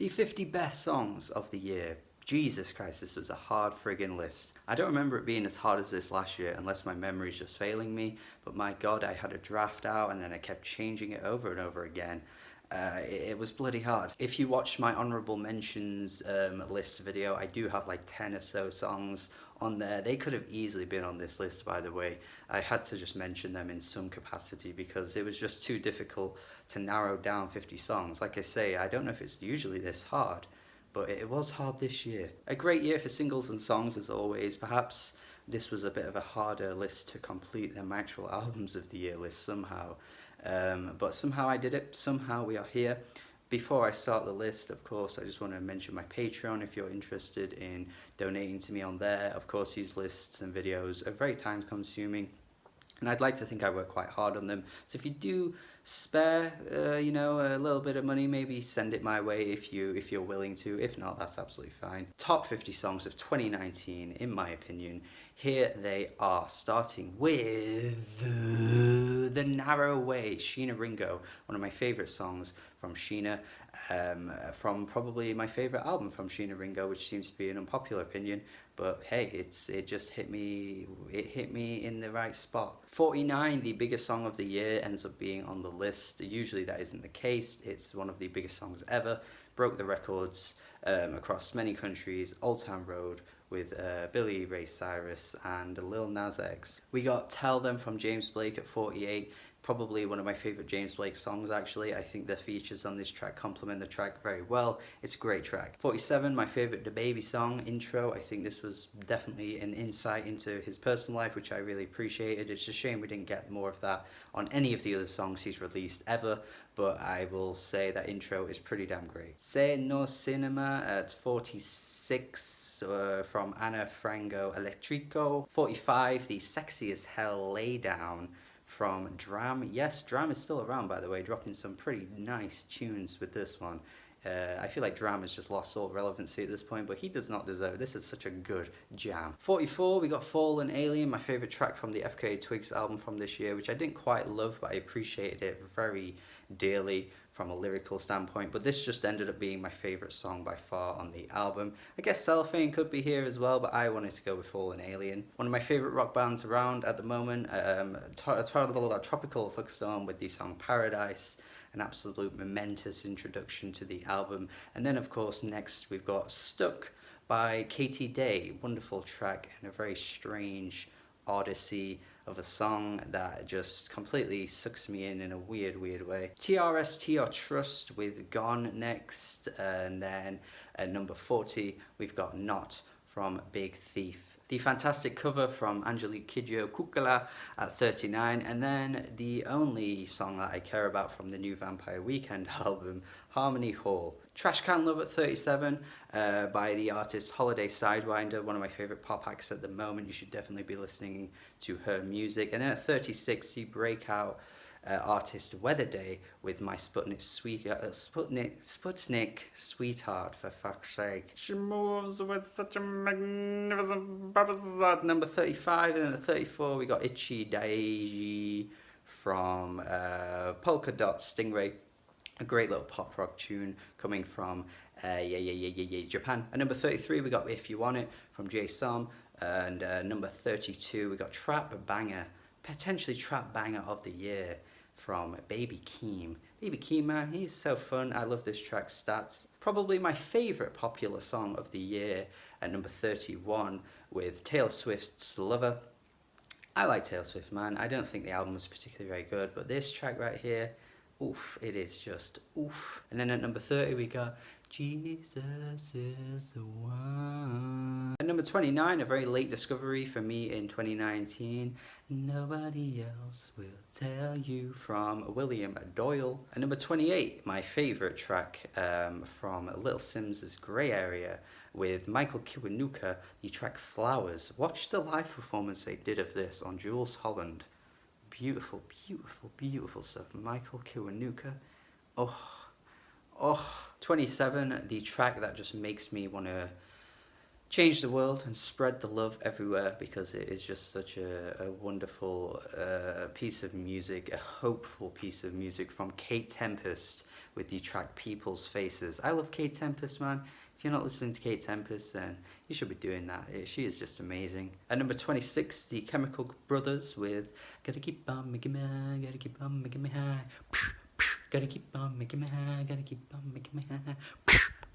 The 50 best songs of the year. Jesus Christ, this was a hard friggin' list. I don't remember it being as hard as this last year unless my memory's just failing me, but my god, I had a draft out and then I kept changing it over and over again. It was bloody hard. If you watched my honourable mentions list video, I do have like 10 or so songs on there. They could have easily been on this list, by the way. I had to just mention them in some capacity because it was just too difficult to narrow down 50 songs. Like I say, I don't know if it's usually this hard, but it was hard this year. A great year for singles and songs as always. Perhaps this was a bit of a harder list to complete than my actual albums of the year list somehow. But somehow I did it, somehow we are here. Before I start the list, of course, I just want to mention my Patreon if you're interested in donating to me on there. Of course, these lists and videos are very time consuming, and I'd like to think I work quite hard on them. So if you do spare, you know, a little bit of money, maybe send it my way if you're willing to. If not, that's absolutely fine. Top 50 songs of 2019, in my opinion. Here they are, starting with The Narrow Way, Sheena Ringo, one of my favourite songs from Sheena, from probably my favourite album from Sheena Ringo, which seems to be an unpopular opinion, but hey, it just hit me in the right spot. 49, the biggest song of the year, ends up being on the list. Usually that isn't the case. It's one of the biggest songs ever, broke the records across many countries. Old Town Road with Billy Ray Cyrus and Lil Nas X. We got Tell Them from James Blake at 48. Probably one of my favourite James Blake songs actually. I think the features on this track complement the track very well. It's a great track. 47, my favourite DaBaby song, Intro. I think this was definitely an insight into his personal life, which I really appreciated. It's a shame we didn't get more of that on any of the other songs he's released ever, but I will say that Intro is pretty damn great. Say No Cinema at 46 from Anna Frango Eletrico. 45, the Sexy as Hell Lay Down from DRAM. Yes, DRAM is still around, by the way, dropping some pretty nice tunes with this one. I feel like DRAM has just lost all relevancy at this point, but he does not deserve it. This is such a good jam. 44, we got Fallen Alien, my favourite track from the FKA Twigs album from this year, which I didn't quite love, but I appreciated it very dearly from a lyrical standpoint. But this just ended up being my favourite song by far on the album. I guess Cellophane could be here as well, but I wanted to go with Fallen Alien. One of my favourite rock bands around at the moment, Tropical Fuckstorm with the song Paradise. An absolute momentous introduction to the album. And then of course next we've got Stuck by Katie Day. Wonderful track and a very strange odyssey of a song that just completely sucks me in a weird way. T.R.S.T. or Trust with Gone next, and then at number 40 we've got Not from Big Thief. The fantastic cover from Angelique, Kidjo, Cucala at 39, and then the only song that I care about from the new Vampire Weekend album, Harmony Hall. Trash Can Luv at 37 by the artist Holiday Sidewinder, one of my favourite pop acts at the moment. You should definitely be listening to her music. And then at 36, the breakout artist Weatherday with My Sputnik Sweetheart, for fuck's sake. She moves with such a magnificent purpose. At number 35, and then at 34 we got Ichidaiji from Polkadot, Stingray. A great little pop rock tune coming from Japan. At number 33 we got If You Want It from J-Som, and number 32 we got Trap Banger, potentially Trap Banger of the Year, from Baby Keem. Baby Keem, man, he's so fun. I love this track, Stats. Probably my favourite popular song of the year at number 31 with Taylor Swift's Lover. I like Taylor Swift, man. I don't think the album was particularly very good, but this track right here, oof, it is just oof. And then at number 30 we got Jesus is the One. At number 29, a very late discovery for me in 2019, Nobody Else Will Tell You from William Doyle. At number 28, my favourite track from Little Simz' Grey Area with Michael Kiwanuka, the track Flowers. Watch the live performance they did of this on Jules Holland. Beautiful, beautiful, beautiful stuff. Michael Kiwanuka. Oh. 27, the track that just makes me want to change the world and spread the love everywhere, because it is just such a wonderful piece of music, a hopeful piece of music from Kate Tempest with the track People's Faces. I love Kate Tempest, man. If you're not listening to Kate Tempest, then you should be doing that. She is just amazing. At number 26, the Chemical Brothers with Gotta Keep On Making Me High, Gotta Keep On Making Me High, Gotta Keep On Making Me High, Gotta Keep On Making Me High.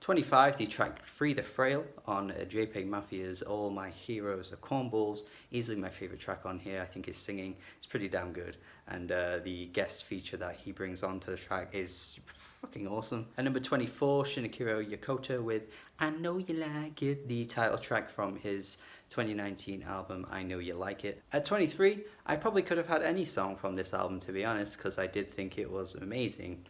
25, the track Free the Frail on JPEG Mafia's All My Heroes Are Cornballs. Easily my favourite track on here. I think his singing is pretty damn good. And the guest feature that he brings onto the track is fucking awesome. At number 24, Shinichiro Yokota with I Know You Like It, the title track from his 2019 album I Know You Like It. At 23, I probably could have had any song from this album, to be honest, because I did think it was amazing.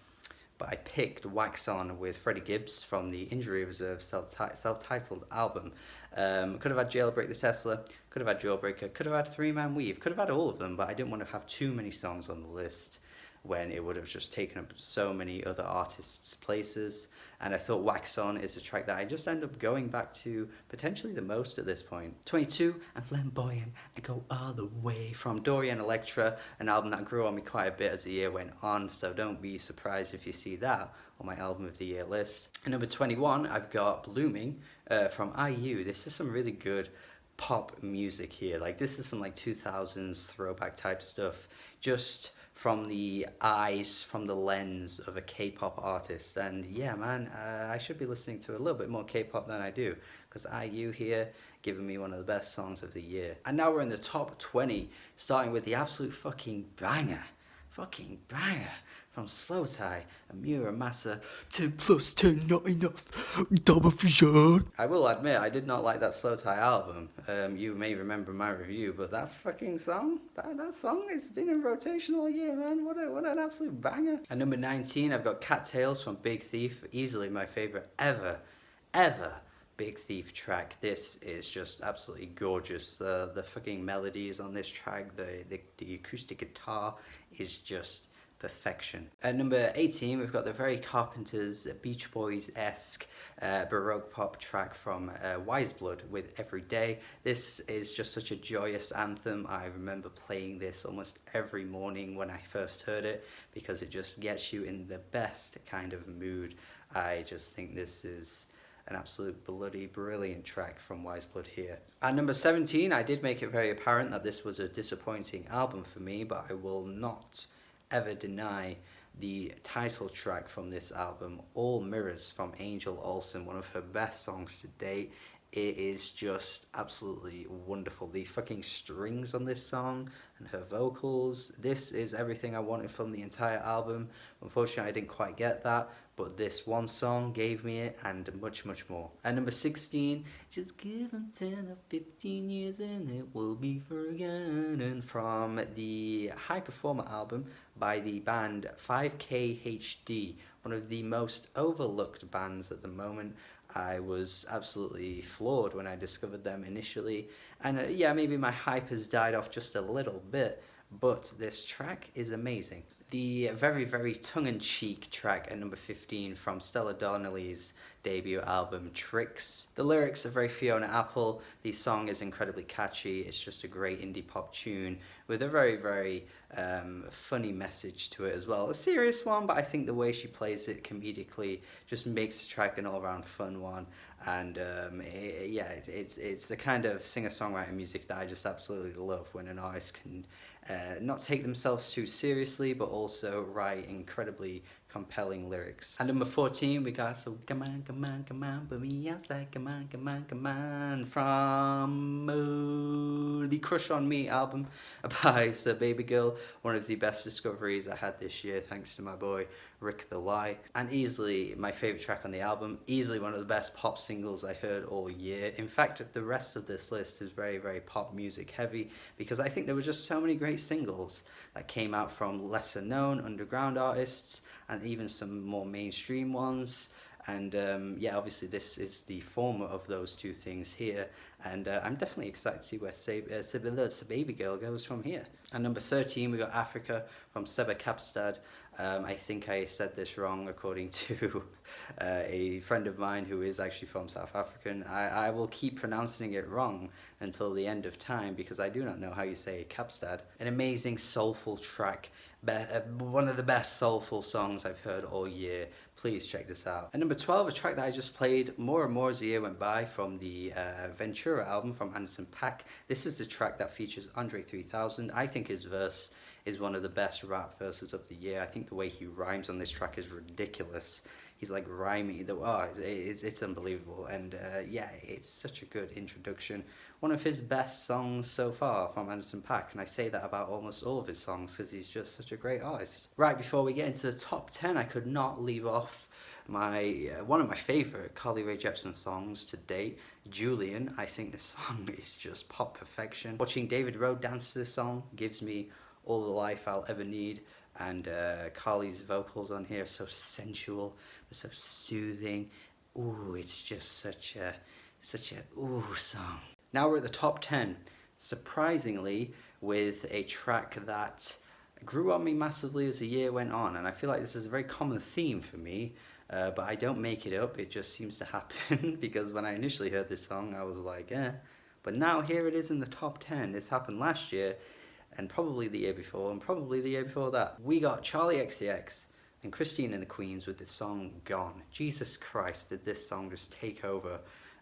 But I picked Wax On with Freddie Gibbs from the Injury Reserve self-titled album. Could have had Jailbreak the Tesla, could have had Jawbreaker, could have had Three Man Weave, could have had all of them, but I didn't want to have too many songs on the list when it would have just taken up so many other artists' places. And I thought Wax On is a track that I just end up going back to potentially the most at this point. 22, I'm Flamboyant, I Go All The Way from Dorian Electra, an album that grew on me quite a bit as the year went on, so don't be surprised if you see that on my Album of the Year list. At number 21, I've got Blooming from IU. This is some really good pop music here. Like, this is some like 2000s throwback type stuff, just from the eyes, from the lens of a K-pop artist. And yeah, man, I should be listening to a little bit more K-pop than I do, because IU here giving me one of the best songs of the year. And now we're in the top 20, starting with the absolute fucking banger from Slow Tie and Muramasa. 10 plus 10 not enough, double vision. I will admit, I did not like that Slow Tie album. You may remember my review, but that fucking song, that song has been in rotation all year, man. What an absolute banger. At number 19, I've got Cattails from Big Thief, easily my favourite ever Big Thief track. This is just absolutely gorgeous. The fucking melodies on this track, the acoustic guitar is just perfection. At number 18, we've got the very Carpenters, Beach Boys-esque Baroque pop track from Wise Blood with Everyday. This is just such a joyous anthem. I remember playing this almost every morning when I first heard it, because it just gets you in the best kind of mood. I just think this is an absolute bloody brilliant track from Wise Blood here. At number 17, I did make it very apparent that this was a disappointing album for me, but I will not ever deny the title track from this album, All Mirrors from Angel Olsen, one of her best songs to date. It is just absolutely wonderful. The fucking strings on this song and her vocals, this is everything I wanted from the entire album. Unfortunately, I didn't quite get that, but this one song gave me it, and much, much more. At number 16, just give them 10 or 15 years and it will be forgotten, from the High Performer album by the band 5KHD, one of the most overlooked bands at the moment. I was absolutely floored when I discovered them initially, and yeah, maybe my hype has died off just a little bit, but this track is amazing. The very, very tongue-in-cheek track at number 15 from Stella Donnelly's debut album, Tricks. The lyrics are very Fiona Apple. The song is incredibly catchy. It's just a great indie pop tune with a very, very funny message to it as well. A serious one, but I think the way she plays it comedically just makes the track an all-around fun one. And it's the kind of singer-songwriter music that I just absolutely love, when an artist can not take themselves too seriously, but also write incredibly compelling lyrics. And number 14, we got So Come On, Come On, Come On, Put Me Outside, Come On, Come On, Come On, from the Crush On Me album by Sir Baby Girl, one of the best discoveries I had this year, thanks to my boy Rick the Lie, and easily my favourite track on the album, easily one of the best pop singles I heard all year. In fact, the rest of this list is very, very pop music heavy, because I think there were just so many great singles that came out from lesser known underground artists, and even some more mainstream ones. And yeah, obviously this is the former of those two things here, and I'm definitely excited to see where Baby Girl goes from here. At number 13, we got Africa from Seba Kapstad. I think I said this wrong according to a friend of mine who is actually from South African. I will keep pronouncing it wrong until the end of time because I do not know how you say Kapstad. An amazing soulful track. One of the best soulful songs I've heard all year. Please check this out. At number 12, a track that I just played more and more as the year went by from the Ventura album from Anderson .Paak. This is the track that features Andre 3000. I think his verse is one of the best rap verses of the year. I think the way he rhymes on this track is ridiculous. He's like rhyming. It's unbelievable. And yeah, it's such a good introduction. One of his best songs so far from Anderson .Paak, and I say that about almost all of his songs because he's just such a great artist. Right before we get into the top 10, I could not leave off one of my favourite Carly Rae Jepsen songs to date, Julian. I think the song is just pop perfection. Watching David Rowe dance to this song gives me all the life I'll ever need, and Carly's vocals on here are so sensual, they're so soothing. Ooh, it's just such a ooh song. Now we're at the top 10, surprisingly, with a track that grew on me massively as the year went on, and I feel like this is a very common theme for me, but I don't make it up, it just seems to happen, because when I initially heard this song, I was like, but now here it is in the top 10. This happened last year, and probably the year before, and probably the year before that. We got Charlie XCX and Christine and the Queens with the song Gone. Jesus Christ, did this song just take over.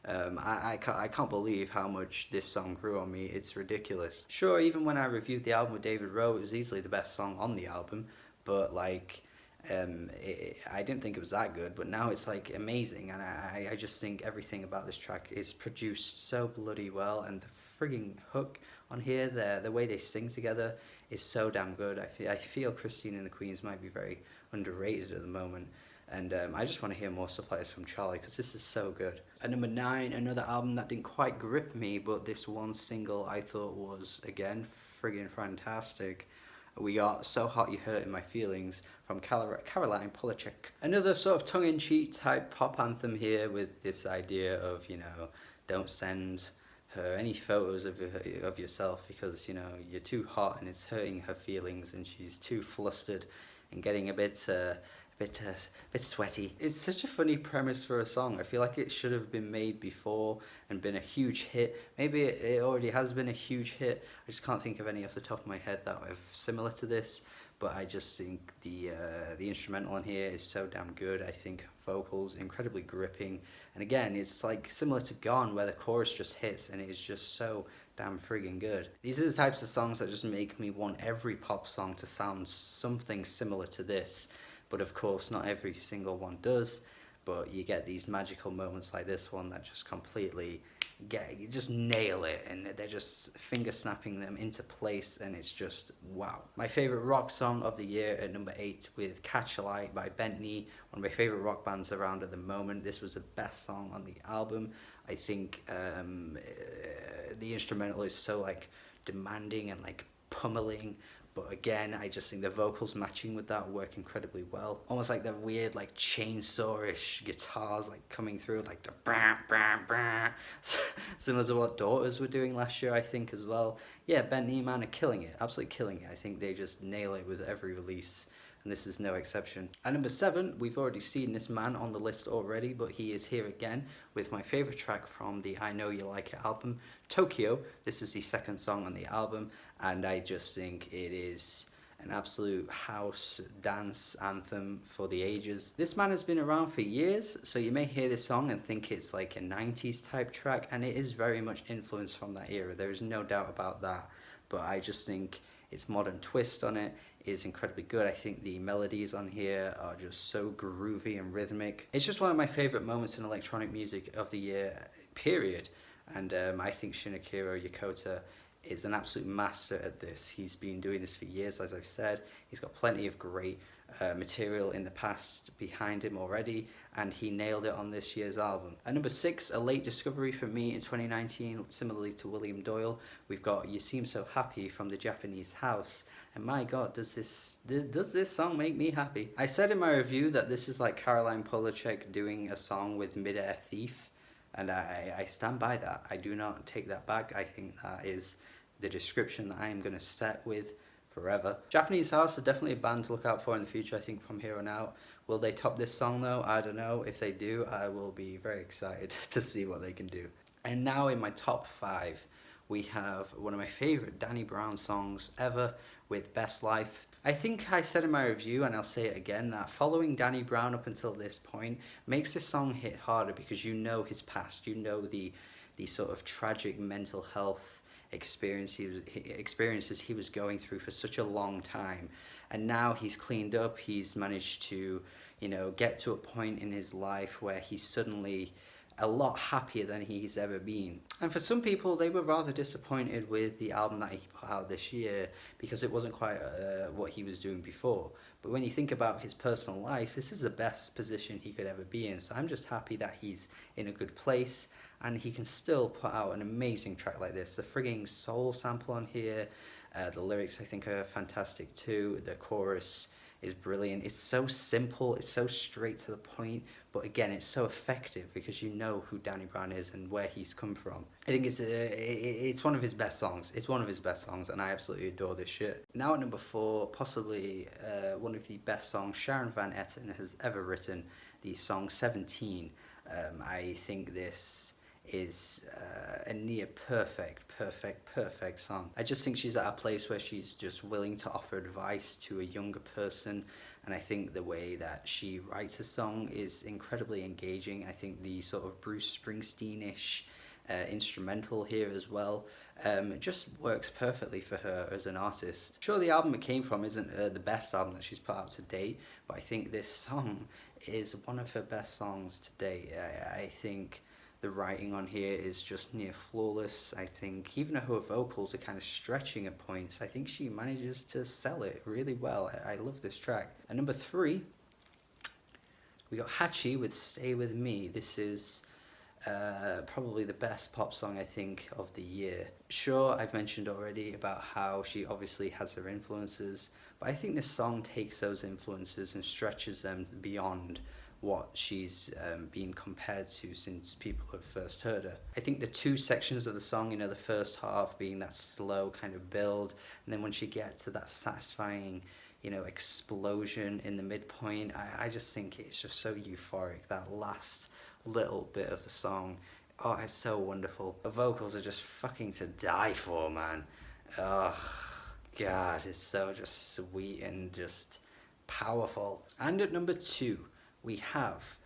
I can't believe how much this song grew on me. It's ridiculous. Sure, even when I reviewed the album with David Rowe, it was easily the best song on the album, but like, I didn't think it was that good, but now it's like amazing, and I just think everything about this track is produced so bloody well, and the frigging hook on here, the way they sing together is so damn good. I feel Christine and the Queens might be very underrated at the moment, and I just want to hear more stuff like this from Charlie because this is so good. At number 9, another album that didn't quite grip me, but this one single I thought was, again, friggin' fantastic. We got So Hot You Hurtin' My Feelings from Caroline Polachek. Another sort of tongue-in-cheek type pop anthem here with this idea of, you know, don't send her any photos of yourself because, you know, you're too hot and it's hurting her feelings and she's too flustered and getting a bit sweaty. It's such a funny premise for a song. I feel like it should have been made before and been a huge hit. Maybe it already has been a huge hit. I just can't think of any off the top of my head that are similar to this. But I just think the instrumental on here is so damn good. I think vocals incredibly gripping, and again, it's like similar to Gone, where the chorus just hits and it is just so damn friggin' good. These are the types of songs that just make me want every pop song to sound something similar to this. But of course, not every single one does. But you get these magical moments like this one that just completely just nail it, and they're just finger snapping them into place, and it's just wow. My favorite rock song of the year at number 8 with Catch a Light by Bmbmbm, one of my favorite rock bands around at the moment. This was the best song on the album. I think the instrumental is so like demanding and like pummeling, but again, I just think the vocals matching with that work incredibly well. Almost like the weird, like chainsaw-ish guitars, like coming through, like the brah, brah, brah. Similar to what Daughters were doing last year, I think, as well. Yeah, Bmbmbm, man, are killing it, absolutely killing it. I think they just nail it with every release, and this is no exception. At number 7, we've already seen this man on the list already, but he is here again with my favorite track from the I Know You Like It album, Tokyo. This is the second song on the album, and I just think it is an absolute house dance anthem for the ages. This man has been around for years, so you may hear this song and think it's like a 90s type track, and it is very much influenced from that era. There is no doubt about that, but I just think its modern twist on it is incredibly good. I think the melodies on here are just so groovy and rhythmic. It's just one of my favorite moments in electronic music of the year, period. And I think Shinichiro Yokota is an absolute master at this. He's been doing this for years, as I've said. He's got plenty of great material in the past behind him already, and he nailed it on this year's album. At number 6, a late discovery for me in 2019, similarly to William Doyle, we've got You Seem So Happy from the Japanese House. And my god, does this song make me happy. I said in my review that this is like Caroline Polachek doing a song with Mid-Air Thief. And I stand by that. I do not take that back. I think that is the description that I am going to set with forever. Japanese House are definitely a band to look out for in the future, I think, from here on out. Will they top this song though? I don't know. If they do, I will be very excited to see what they can do. And now in my top 5, we have one of my favourite Danny Brown songs ever with Best Life. I think I said in my review, and I'll say it again, that following Danny Brown up until this point makes this song hit harder because you know his past, you know the sort of tragic mental health experiences he was going through for such a long time. And now he's cleaned up, he's managed to, you know, get to a point in his life where he's suddenly a lot happier than he's ever been. And for some people, they were rather disappointed with the album that he put out this year because it wasn't quite what he was doing before. But when you think about his personal life, this is the best position he could ever be in. So I'm just happy that he's in a good place and he can still put out an amazing track like this. The frigging soul sample on here, the lyrics I think are fantastic too. The chorus is brilliant. It's so simple, it's so straight to the point, but again, it's so effective because you know who Danny Brown is and where he's come from. I think it's one of his best songs. It's one of his best songs, and I absolutely adore this shit. Now at number 4, possibly one of the best songs Sharon Van Etten has ever written, the song 17. I think this is a near perfect song. I just think she's at a place where she's just willing to offer advice to a younger person, and I think the way that she writes a song is incredibly engaging. I think the sort of Bruce Springsteen-ish instrumental here as well it just works perfectly for her as an artist. Sure, the album it came from isn't the best album that she's put out to date, but I think this song is one of her best songs to date. I think the writing on here is just near flawless. I think even though her vocals are kind of stretching at points, I think she manages to sell it really well. I love this track. At number 3, we got H.E.R with Stay With Me. This is probably the best pop song I think of the year. Sure, I've mentioned already about how she obviously has her influences, but I think this song takes those influences and stretches them beyond what she's been compared to since people have first heard her. I think the 2 sections of the song, you know, the first half being that slow kind of build, and then once you get to that satisfying, you know, explosion in the midpoint, I just think it's just so euphoric. That last little bit of the song, oh, it's so wonderful. The vocals are just fucking to die for, man. Oh God, it's so just sweet and just powerful. And at number 2, we have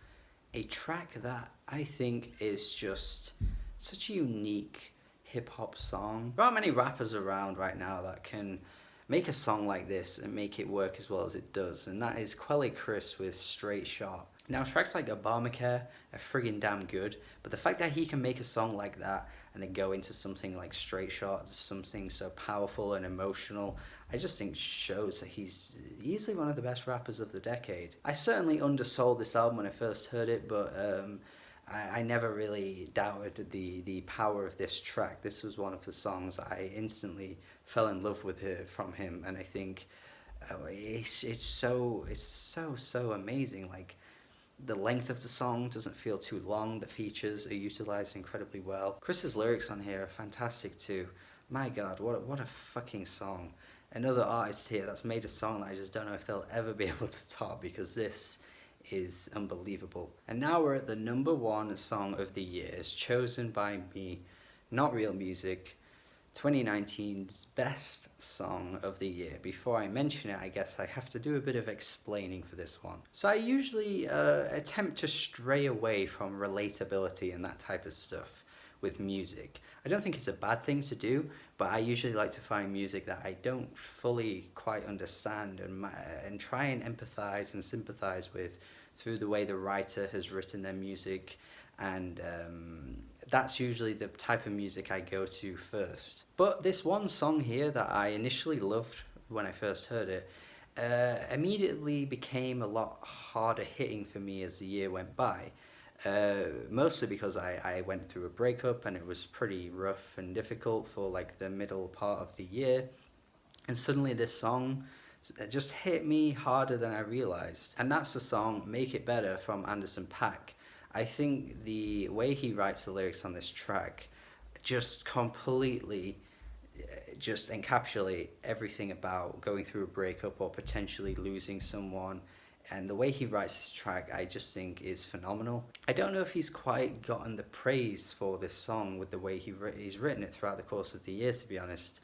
a track that I think is just such a unique hip-hop song. There aren't many rappers around right now that can make a song like this and make it work as well as it does, and that is Quelly Chris with Straight Shot. Now, tracks like Obamacare are friggin' damn good, but the fact that he can make a song like that and then go into something like Straight Shot, something so powerful and emotional, I just think shows that he's easily one of the best rappers of the decade. I certainly undersold this album when I first heard it, but I never really doubted the power of this track. This was one of the songs I instantly fell in love with from him, and I think it's so amazing. Like, the length of the song doesn't feel too long. The features are utilized incredibly well. Chris's lyrics on here are fantastic too. My God, what a fucking song. Another artist here that's made a song that I just don't know if they'll ever be able to top, because this is unbelievable. And now we're at the number 1 song of the year, as chosen by me, Not Real Music, 2019's best song of the year. Before I mention it, I guess I have to do a bit of explaining for this one. So I usually attempt to stray away from relatability and that type of stuff with music. I don't think it's a bad thing to do, but I usually like to find music that I don't fully quite understand and try and empathize and sympathize with through the way the writer has written their music, and that's usually the type of music I go to first. But this one song here that I initially loved when I first heard it immediately became a lot harder hitting for me as the year went by. Mostly because I went through a breakup and it was pretty rough and difficult for like the middle part of the year, and suddenly this song just hit me harder than I realized, and that's the song Make It Better from Anderson .Paak. I think the way he writes the lyrics on this track just completely just encapsulate everything about going through a breakup or potentially losing someone. And the way he writes this track, I just think is phenomenal. I don't know if he's quite gotten the praise for this song with the way he's written it throughout the course of the year, to be honest.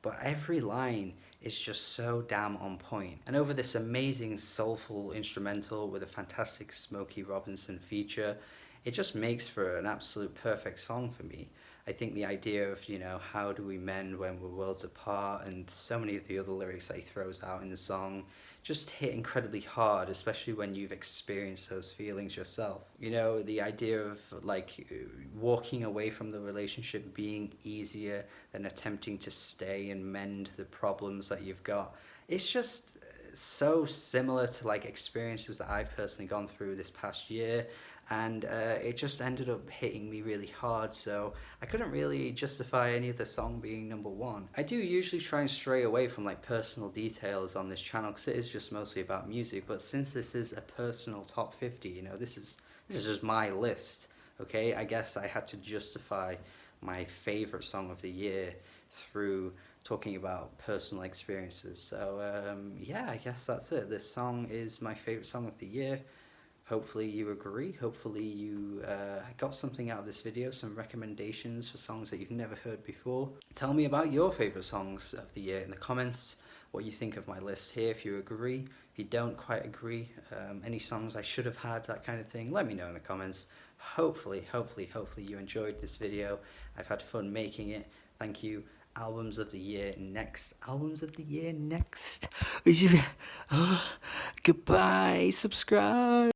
But every line is just so damn on point. And over this amazing soulful instrumental with a fantastic Smokey Robinson feature, it just makes for an absolute perfect song for me. I think the idea of, you know, how do we mend when we're worlds apart, and so many of the other lyrics that he throws out in the song just hit incredibly hard, especially when you've experienced those feelings yourself. You know, the idea of like walking away from the relationship being easier than attempting to stay and mend the problems that you've got. It's just so similar to like experiences that I've personally gone through this past year, and it just ended up hitting me really hard, so I couldn't really justify any of the song being number one. I do usually try and stray away from like personal details on this channel because it is just mostly about music, but since this is a personal top 50, you know, this is just my list, okay? I guess I had to justify my favorite song of the year through talking about personal experiences. So yeah, I guess that's it. This song is my favorite song of the year. Hopefully you agree. Hopefully you got something out of this video, some recommendations for songs that you've never heard before. Tell me about your favorite songs of the year in the comments, what you think of my list here, if you agree, if you don't quite agree, any songs I should have had, that kind of thing, let me know in the comments. Hopefully you enjoyed this video. I've had fun making it. Thank you. Albums of the year next. Albums of the year next. Goodbye. Subscribe.